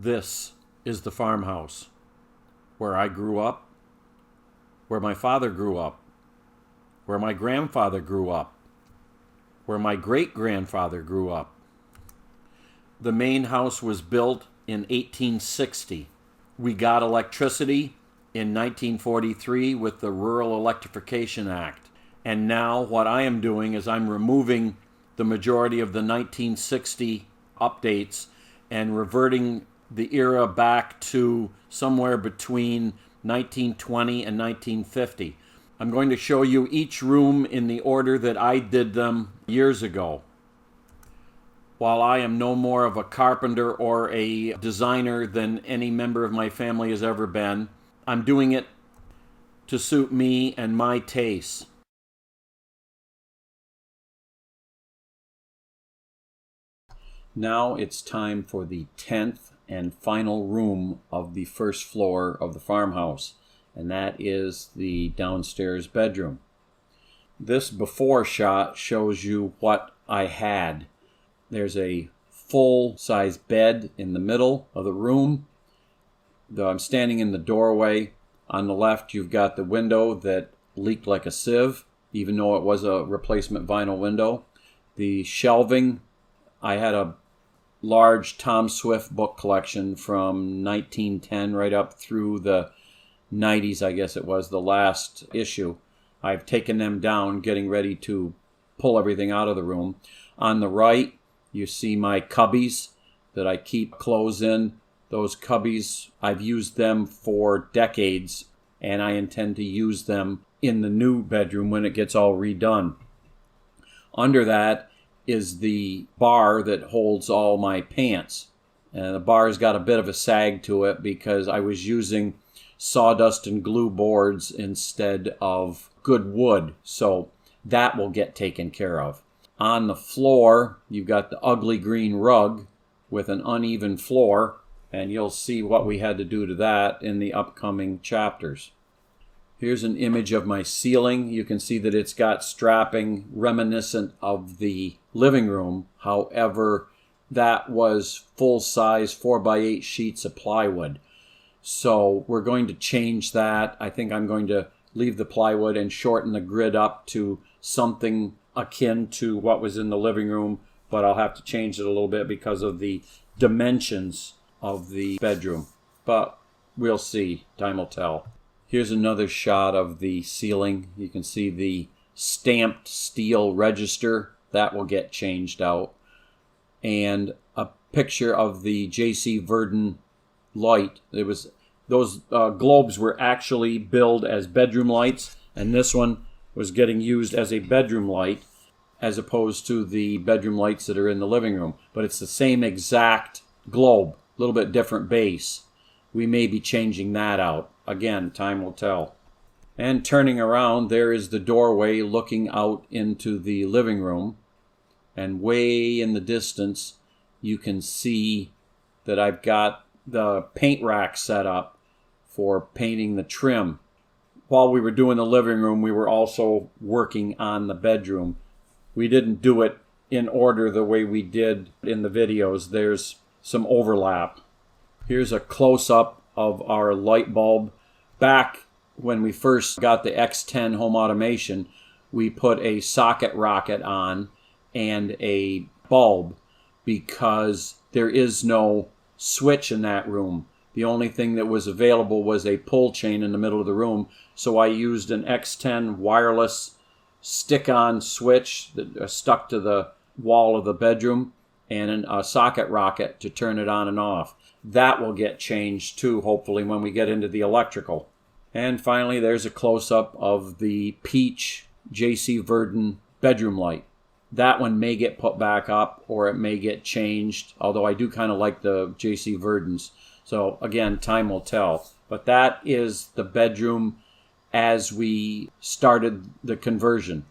This is the farmhouse where I grew up, where my father grew up, where my grandfather grew up, where my great-grandfather grew up. The main house was built in 1860. We got electricity in 1943 with the Rural Electrification Act. And now what I am doing is I'm removing the majority of the 1960 updates and reverting the era back to somewhere between 1920 and 1950. I'm going to show you each room in the order that I did them years ago. While I am no more of a carpenter or a designer than any member of my family has ever been, I'm doing it to suit me and my tastes. Now it's time for the 10th and final room of the first floor of the farmhouse, and that is the downstairs bedroom. This before shot shows you what I had. There's a full-size bed in the middle of the room. I'm standing in the doorway. On the left, you've got the window that leaked like a sieve, even though it was a replacement vinyl window. The shelving, I had a large Tom Swift book collection from 1910 right up through the 90s, I guess it was, the last issue. I've taken them down, getting ready to pull everything out of the room. On the right, you see my cubbies that I keep clothes in. Those cubbies, I've used them for decades, and I intend to use them in the new bedroom when it gets all redone. Under that is the bar that holds all my pants. And the bar's got a bit of a sag to it because I was using sawdust and glue boards instead of good wood. So that will get taken care of. On the floor, you've got the ugly green rug with an uneven floor, and you'll see what we had to do to that in the upcoming chapters. Here's an image of my ceiling. You can see that it's got strapping reminiscent of the living room. However, that was full-size 4x8 sheets of plywood. So we're going to change that. I think I'm going to leave the plywood and shorten the grid up to something akin to what was in the living room, but I'll have to change it a little bit because of the dimensions of the bedroom. But we'll see. Time will tell. Here's another shot of the ceiling. You can see the stamped steel register. That will get changed out. And a picture of the J.C. Verdon light. Those globes were actually billed as bedroom lights, and this one was getting used as a bedroom light as opposed to the bedroom lights that are in the living room. But it's the same exact globe, a little bit different base. We may be changing that out. Again, time will tell. And turning around, there is the doorway looking out into the living room. And way in the distance, you can see that I've got the paint rack set up for painting the trim. While we were doing the living room, we were also working on the bedroom. We didn't do it in order the way we did in the videos. There's some overlap. Here's a close-up of our light bulb. Back when we first got the X10 home automation, we put a socket rocket on and a bulb because there is no switch in that room. The only thing that was available was a pull chain in the middle of the room, so I used an X10 wireless stick-on switch that stuck to the wall of the bedroom and a socket rocket to turn it on and off. That will get changed too, hopefully, when we get into the electrical. And finally, there's a close-up of the peach J.C. Verdon bedroom light. That one may get put back up or it may get changed, although I do kind of like the J.C. Verdons. So again, time will tell. But that is the bedroom as we started the conversion.